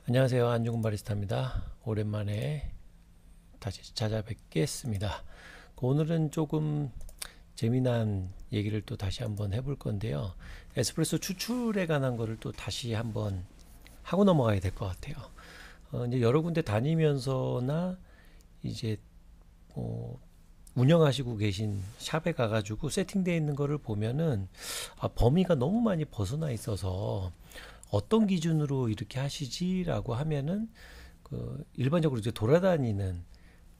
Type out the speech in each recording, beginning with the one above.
안녕하세요. 안중근 바리스타입니다. 오랜만에 다시 찾아뵙겠습니다. 오늘은 조금 재미난 얘기를 또 다시 한번 해볼 건데요. 에스프레소 추출에 관한 거를 또 다시 한번 하고 넘어가야 될 것 같아요. 이제 여러 군데 다니면서나 이제 뭐 운영하시고 계신 샵에 가가지고 세팅되어 있는 거를 보면은 범위가 너무 많이 벗어나 있어서 어떤 기준으로 이렇게 하시지라고 하면은 일반적으로 이제 돌아다니는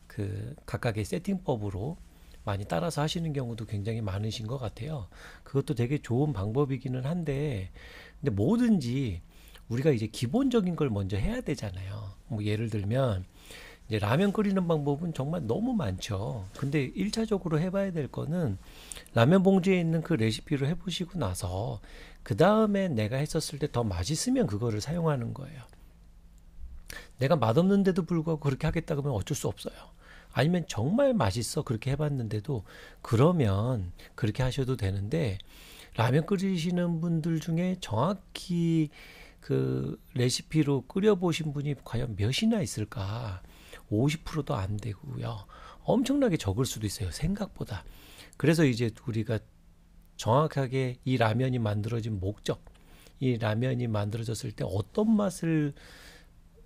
그 각각의 세팅법으로 많이 따라서 하시는 경우도 굉장히 많으신 것 같아요. 그것도 되게 좋은 방법이기는 한데, 근데 뭐든지 우리가 이제 기본적인 걸 먼저 해야 되잖아요. 뭐 예를 들면 이제 라면 끓이는 방법은 정말 너무 많죠. 근데 1차적으로 해봐야 될 거는 라면 봉지에 있는 그 레시피를 해보시고 나서 그 다음에 내가 했었을 때 더 맛있으면 그거를 사용하는 거예요. 내가 맛없는데도 불구하고 그렇게 하겠다 그러면 어쩔 수 없어요. 아니면 정말 맛있어 그렇게 해봤는데도 그러면 그렇게 하셔도 되는데, 라면 끓이시는 분들 중에 정확히 그 레시피로 끓여보신 분이 과연 몇이나 있을까? 50%도 안 되고요. 엄청나게 적을 수도 있어요. 생각보다. 그래서 이제 우리가 정확하게 이 라면이 만들어진 목적, 이 라면이 만들어졌을 때 어떤 맛을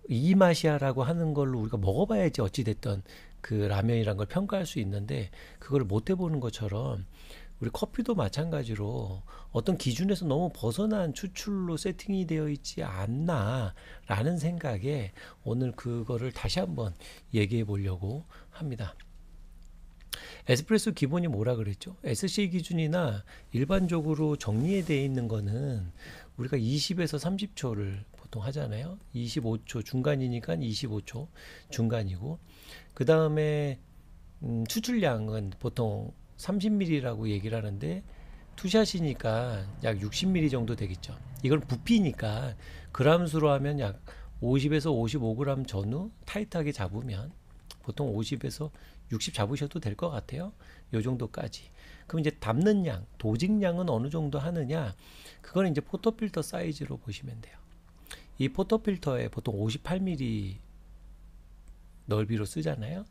이 맛이야라고 하는 걸로 우리가 먹어봐야지 어찌됐든 그 라면이란 걸 평가할 수 있는데, 그걸 못 해보는 것처럼 우리 커피도 마찬가지로 어떤 기준에서 너무 벗어난 추출로 세팅이 되어 있지 않나라는 생각에 오늘 그거를 다시 한번 얘기해 보려고 합니다. 에스프레소 기본이 뭐라 그랬죠? SC 기준이나 일반적으로 정리되어 있는 거는 우리가 20에서 30초를 보통 하잖아요. 25초 중간이니까 25초 중간이고, 그 다음에 추출량은 보통 30ml라고 얘기를 하는데 투샷이니까 약 60ml 정도 되겠죠. 이건 부피니까 그람수로 하면 약 50에서 55g 전후 타이트하게 잡으면 보통 50에서 60 잡으셔도 될 것 같아요. 요 정도까지. 그럼 이제 담는 양, 도직량은 어느 정도 하느냐? 그거는 이제 포토필터 사이즈로 보시면 돼요. 이 포토필터에 보통 58mm 넓이로 쓰잖아요.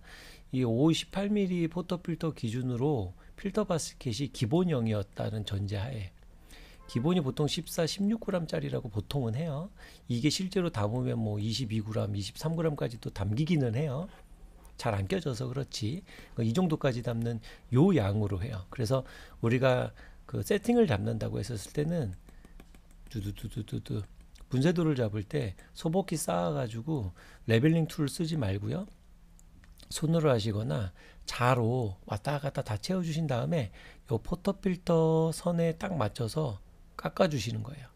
이 58mm 포토필터 기준으로 필터 바스켓이 기본형이었다는 전제하에, 기본이 보통 14, 16g짜리라고 보통은 해요. 이게 실제로 담으면 뭐 22g, 23g까지도 담기기는 해요. 잘 안 껴져서 그렇지. 이 정도까지 담는 요 양으로 해요. 그래서 우리가 그 세팅을 잡는다고 했었을 때는 두두두두두 분쇄도를 잡을 때 소복기 쌓아가지고 레벨링 툴을 쓰지 말고요. 손으로 하시거나 자로 왔다 갔다 다 채워주신 다음에 요 포터필터 선에 딱 맞춰서 깎아주시는 거예요.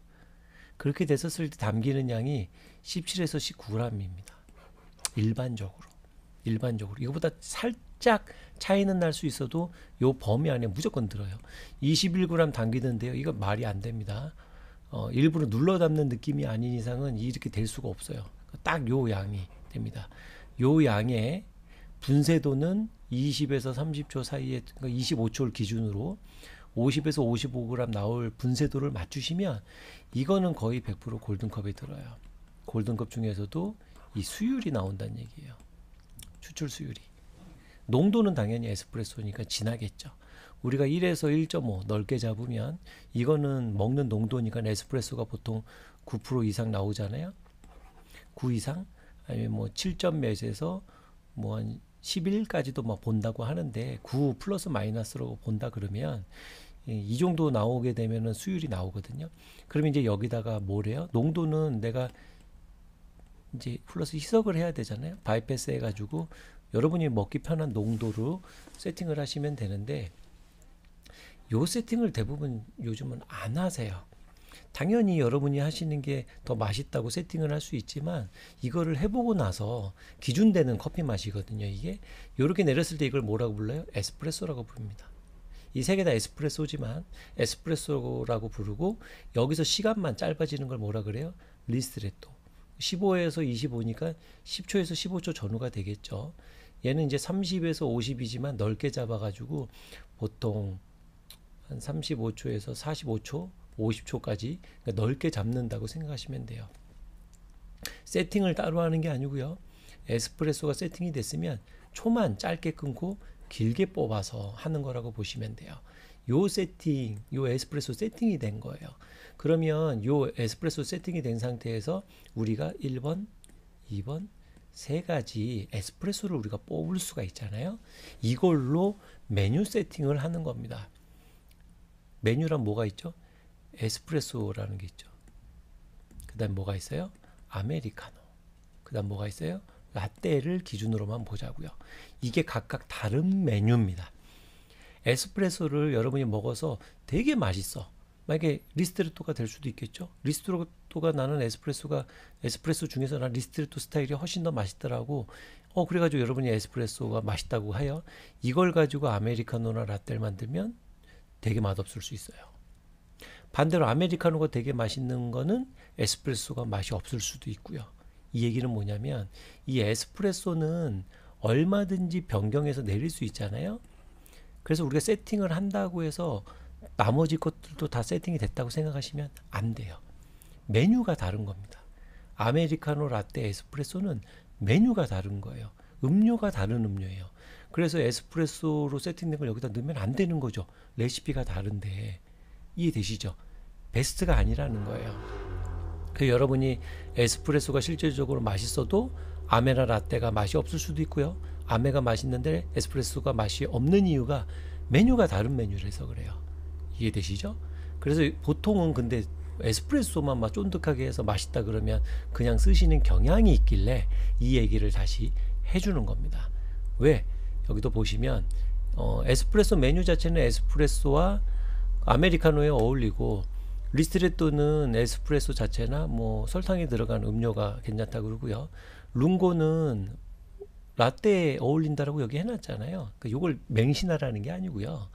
그렇게 됐었을 때 담기는 양이 17에서 19g입니다. 일반적으로 이거보다 살짝 차이는 날 수 있어도 요 범위 안에 무조건 들어요. 21g 담기는데요, 이거 말이 안 됩니다. 일부러 눌러 담는 느낌이 아닌 이상은 이렇게 될 수가 없어요. 딱 요 양이 됩니다. 요 양의 분쇄도는 20에서 30초 사이에, 그러니까 25초를 기준으로 50에서 55g 나올 분쇄도를 맞추시면 이거는 거의 100% 골든컵에 들어요. 골든컵 중에서도 이 수율이 나온다는 얘기예요. 추출 수율이. 농도는 당연히 에스프레소니까 진하겠죠. 우리가 1에서 1.5 넓게 잡으면 이거는 먹는 농도니까 에스프레소가 보통 9% 이상 나오잖아요. 9 이상? 아니면 뭐 7점 몇에서 뭐 한 11까지도 막 본다고 하는데 9 플러스 마이너스로 본다 그러면 이 정도 나오게 되면은 수율이 나오거든요. 그러면 이제 여기다가 뭐래요? 농도는 내가 이제 플러스 희석을 해야 되잖아요. 바이패스 해가지고 여러분이 먹기 편한 농도로 세팅을 하시면 되는데, 요 세팅을 대부분 요즘은 안 하세요. 당연히 여러분이 하시는 게 더 맛있다고 세팅을 할 수 있지만 이거를 해보고 나서 기준되는 커피 맛이거든요. 이게 요렇게 내렸을 때 이걸 뭐라고 불러요? 에스프레소라고 부릅니다. 이 세 개 다 에스프레소지만 에스프레소라고 부르고, 여기서 시간만 짧아지는 걸 뭐라 그래요? 리스트레토. 15에서 25니까 10초에서 15초 전후가 되겠죠. 얘는 이제 30에서 50이지만 넓게 잡아가지고 보통 한 35초에서 45초, 50초까지 그러니까 넓게 잡는다고 생각하시면 돼요. 세팅을 따로 하는 게 아니고요. 에스프레소가 세팅이 됐으면 초만 짧게 끊고 길게 뽑아서 하는 거라고 보시면 돼요. 요 세팅, 요 에스프레소 세팅이 된 거예요. 그러면 요 에스프레소 세팅이 된 상태에서 우리가 1번, 2번, 세 가지 에스프레소를 우리가 뽑을 수가 있잖아요. 이걸로 메뉴 세팅을 하는 겁니다. 메뉴란 뭐가 있죠? 에스프레소라는 게 있죠. 그 다음 뭐가 있어요? 아메리카노. 그 다음 뭐가 있어요? 라떼를 기준으로만 보자고요. 이게 각각 다른 메뉴입니다. 에스프레소를 여러분이 먹어서 되게 맛있어. 만약에 리스트레토가 될 수도 있겠죠. 리스트레토가 나는 에스프레소 중에서 난 리스트레토 스타일이 훨씬 더 맛있더라고. 그래가지고 여러분이 에스프레소가 맛있다고 해요. 이걸 가지고 아메리카노나 라떼를 만들면 되게 맛없을 수 있어요. 반대로 아메리카노가 되게 맛있는 거는 에스프레소가 맛이 없을 수도 있고요. 이 얘기는 뭐냐면 이 에스프레소는 얼마든지 변경해서 내릴 수 있잖아요. 그래서 우리가 세팅을 한다고 해서 나머지 것들도 다 세팅이 됐다고 생각하시면 안 돼요. 메뉴가 다른 겁니다. 아메리카노, 라떼, 에스프레소는 메뉴가 다른 거예요. 음료가 다른 음료예요. 그래서 에스프레소로 세팅된 걸 여기다 넣으면 안 되는 거죠. 레시피가 다른데. 이해되시죠? 베스트가 아니라는 거예요. 그 여러분이 에스프레소가 실질적으로 맛있어도 아메나 라떼가 맛이 없을 수도 있고요. 아메가 맛있는데 에스프레소가 맛이 없는 이유가 메뉴가 다른 메뉴라서 그래요. 이해되시죠? 그래서 보통은 근데 에스프레소만 막 쫀득하게 해서 맛있다 그러면 그냥 쓰시는 경향이 있길래 이 얘기를 다시 해주는 겁니다. 왜? 여기도 보시면 에스프레소 메뉴 자체는 에스프레소와 아메리카노에 어울리고 리스트레토는 에스프레소 자체나 뭐 설탕이 들어간 음료가 괜찮다 그러고요. 룽고는 라떼에 어울린다라고 여기 해놨잖아요. 그러니까 이걸 맹신하라는 게 아니고요.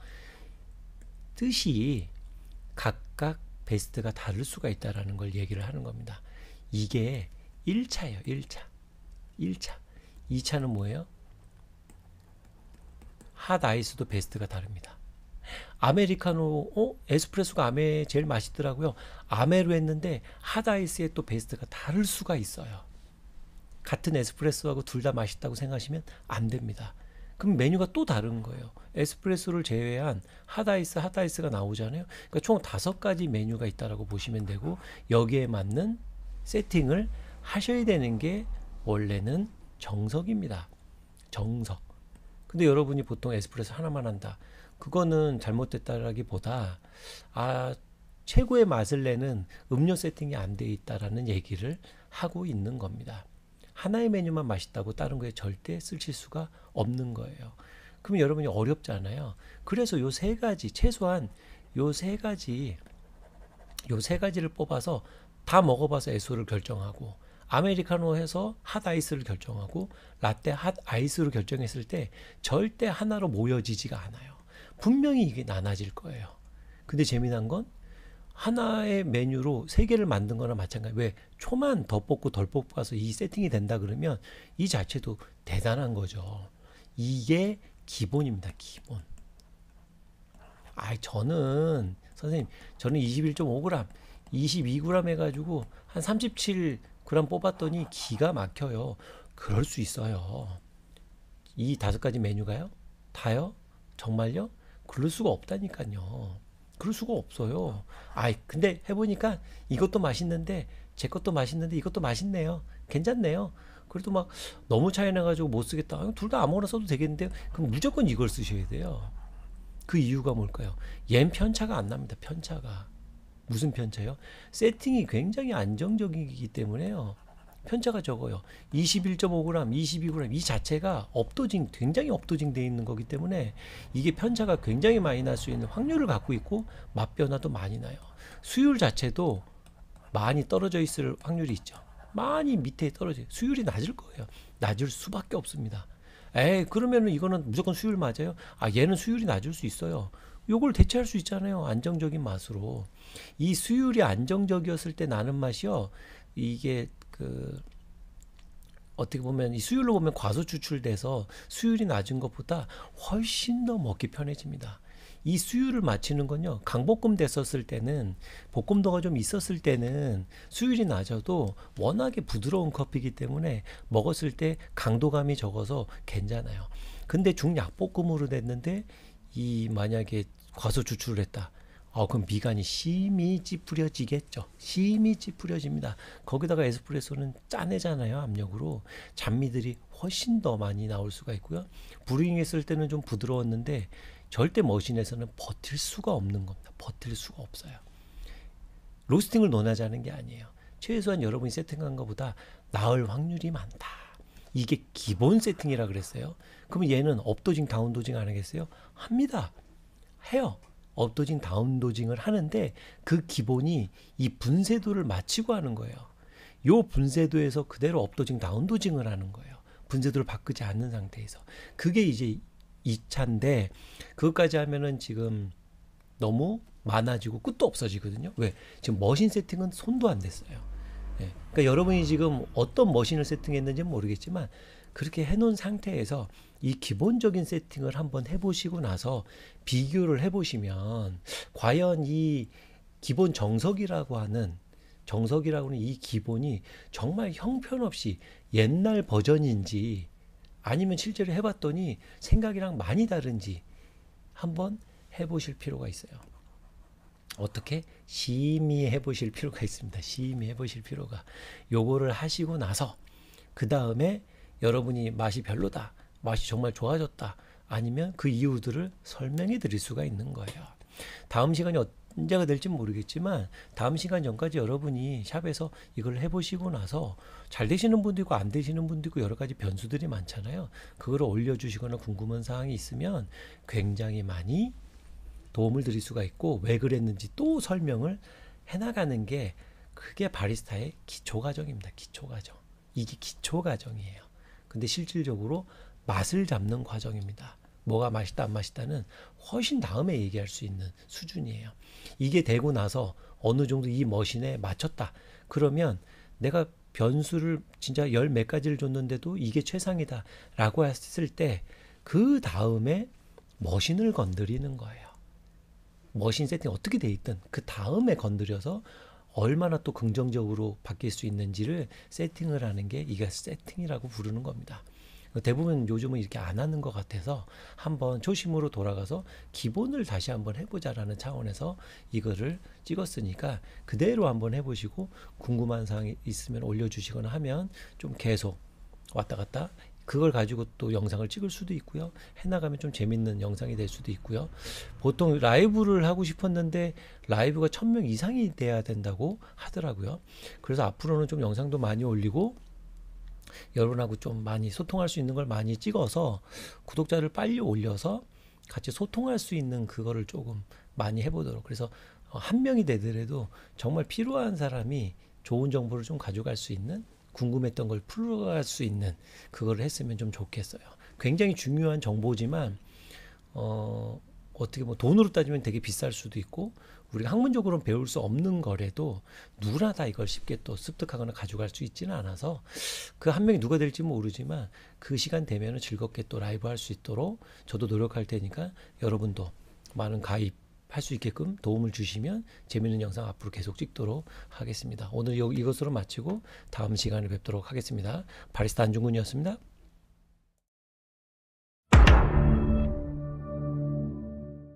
뜻이 각각 베스트가 다를 수가 있다라는 걸 얘기를 하는 겁니다. 이게 1차예요. 1차. 2차는 뭐예요? 핫 아이스도 베스트가 다릅니다. 아메리카노, 에스프레소가 아메 제일 맛있더라고요. 아메로 했는데 핫 아이스의 또 베스트가 다를 수가 있어요. 같은 에스프레소하고 둘 다 맛있다고 생각하시면 안 됩니다. 그럼 메뉴가 또 다른 거예요. 에스프레소를 제외한 핫아이스가 나오잖아요. 그러니까 총 5가지 메뉴가 있다라고 보시면 되고 여기에 맞는 세팅을 하셔야 되는 게 원래는 정석입니다. 정석. 근데 여러분이 보통 에스프레소 하나만 한다. 그거는 잘못됐다라기보다 최고의 맛을 내는 음료 세팅이 안 돼 있다라는 얘기를 하고 있는 겁니다. 하나의 메뉴만 맛있다고 다른 거에 절대 쓰실 수가 없는 거예요. 그럼 여러분이 어렵잖아요. 그래서 요 3가지, 최소한 요 3가지를 뽑아서 다 먹어봐서 에소를 결정하고 아메리카노 해서 핫 아이스를 결정하고 라떼 핫 아이스로 결정했을 때 절대 하나로 모여지지가 않아요. 분명히 이게 나눠질 거예요. 근데 재미난 건 하나의 메뉴로 3개를 만든 거나 마찬가지. 왜? 초만 더 뽑고 덜 뽑아서 이 세팅이 된다 그러면 이 자체도 대단한 거죠. 이게 기본입니다. 기본. 선생님 21.5g, 22g 해가지고 한 37g 뽑았더니 기가 막혀요. 그럴 수 있어요. 이 5가지 메뉴가요? 다요? 정말요? 그럴 수가 없다니까요. 그럴 수가 없어요. 근데 해보니까 이것도 맛있는데 제 것도 맛있는데 이것도 맛있네요. 괜찮네요. 그래도 막 너무 차이 나가지고 못 쓰겠다. 둘 다 아무거나 써도 되겠는데요. 그럼 무조건 이걸 쓰셔야 돼요. 그 이유가 뭘까요? 얜 편차가 안 납니다. 편차가. 무슨 편차요? 세팅이 굉장히 안정적이기 때문에요. 편차가 적어요. 21.5g, 22g 이 자체가 굉장히 업도징되어 있는 거기 때문에 이게 편차가 굉장히 많이 날 수 있는 확률을 갖고 있고 맛 변화도 많이 나요. 수율 자체도 많이 떨어져 있을 확률이 있죠. 많이 밑에 떨어져요. 수율이 낮을 거예요. 낮을 수밖에 없습니다. 그러면은 이거는 무조건 수율 맞아요? 얘는 수율이 낮을 수 있어요. 요걸 대체할 수 있잖아요. 안정적인 맛으로. 이 수율이 안정적이었을 때 나는 맛이요. 이게 어떻게 보면 이 수율로 보면 과소 추출돼서 수율이 낮은 것보다 훨씬 더 먹기 편해집니다. 이 수율을 맞추는 건요, 강볶음 됐었을 때는, 볶음도가 좀 있었을 때는 수율이 낮아도 워낙에 부드러운 커피이기 때문에 먹었을 때 강도감이 적어서 괜찮아요. 근데 중약볶음으로 됐는데 이 만약에 과소 추출을 했다. 그럼 미간이 심히 찌푸려지겠죠. 심히 찌푸려집니다. 거기다가 에스프레소는 짜내잖아요, 압력으로. 잔미들이 훨씬 더 많이 나올 수가 있고요. 브루잉했을 때는 좀 부드러웠는데 절대 머신에서는 버틸 수가 없는 겁니다. 버틸 수가 없어요. 로스팅을 논하자는 게 아니에요. 최소한 여러분이 세팅한 것보다 나을 확률이 많다. 이게 기본 세팅이라 그랬어요. 그러면 얘는 업도징, 다운도징 안 하겠어요? 합니다. 해요. 업도징, 다운도징을 하는데 그 기본이 이 분쇄도를 맞추고 하는 거예요. 요 분쇄도에서 그대로 업도징, 다운도징을 하는 거예요. 분쇄도를 바꾸지 않는 상태에서. 그게 이제 2차인데 그것까지 하면은 지금 너무 많아지고 끝도 없어지거든요. 왜? 지금 머신 세팅은 손도 안 댔어요. 예. 그러니까 여러분이 지금 어떤 머신을 세팅했는지는 모르겠지만 그렇게 해놓은 상태에서 이 기본적인 세팅을 한번 해보시고 나서 비교를 해보시면 과연 이 기본 정석이라고 하는 이 기본이 정말 형편없이 옛날 버전인지 아니면 실제로 해봤더니 생각이랑 많이 다른지 한번 해보실 필요가 있어요. 어떻게? 심히 해보실 필요가 있습니다. 심히 해보실 필요가. 요거를 하시고 나서 그 다음에 여러분이 맛이 별로다, 맛이 정말 좋아졌다, 아니면 그 이유들을 설명해 드릴 수가 있는 거예요. 다음 시간이 언제가 될지 모르겠지만 다음 시간 전까지 여러분이 샵에서 이걸 해보시고 나서 잘 되시는 분도 있고 안 되시는 분도 있고 여러 가지 변수들이 많잖아요. 그거를 올려주시거나 궁금한 사항이 있으면 굉장히 많이 도움을 드릴 수가 있고 왜 그랬는지 또 설명을 해나가는 게 그게 바리스타의 기초 과정입니다. 기초 과정. 이게 기초 과정이에요. 근데 실질적으로 맛을 잡는 과정입니다. 뭐가 맛있다 안 맛있다는 훨씬 다음에 얘기할 수 있는 수준이에요. 이게 되고 나서 어느 정도 이 머신에 맞췄다. 그러면 내가 변수를 진짜 열 몇 가지를 줬는데도 이게 최상이다 라고 했을 때 그 다음에 머신을 건드리는 거예요. 머신 세팅 어떻게 돼 있든 그 다음에 건드려서 얼마나 또 긍정적으로 바뀔 수 있는지를 세팅을 하는 게 이게 세팅이라고 부르는 겁니다. 대부분 요즘은 이렇게 안 하는 것 같아서 한번 초심으로 돌아가서 기본을 다시 한번 해보자라는 차원에서 이거를 찍었으니까 그대로 한번 해보시고 궁금한 사항이 있으면 올려주시거나 하면 좀 계속 왔다 갔다 그걸 가지고 또 영상을 찍을 수도 있고요. 해나가면 좀 재밌는 영상이 될 수도 있고요. 보통 라이브를 하고 싶었는데 라이브가 1000명 이상이 돼야 된다고 하더라고요. 그래서 앞으로는 좀 영상도 많이 올리고 여러분하고 좀 많이 소통할 수 있는 걸 많이 찍어서 구독자를 빨리 올려서 같이 소통할 수 있는 그거를 조금 많이 해보도록. 그래서 한 명이 되더라도 정말 필요한 사람이 좋은 정보를 좀 가져갈 수 있는, 궁금했던 걸 풀어갈 수 있는 그걸 했으면 좀 좋겠어요. 굉장히 중요한 정보지만 어떻게 뭐 돈으로 따지면 되게 비쌀 수도 있고 우리가 학문적으로는 배울 수 없는 거래도 누구나 다 이걸 쉽게 또 습득하거나 가져갈 수 있지는 않아서 그 한 명이 누가 될지 모르지만 그 시간 되면은 즐겁게 또 라이브 할 수 있도록 저도 노력할 테니까 여러분도 많은 가입할 수 있게끔 도움을 주시면 재밌는 영상 앞으로 계속 찍도록 하겠습니다. 오늘 이것으로 마치고 다음 시간에 뵙도록 하겠습니다. 바리스타 안중근이었습니다.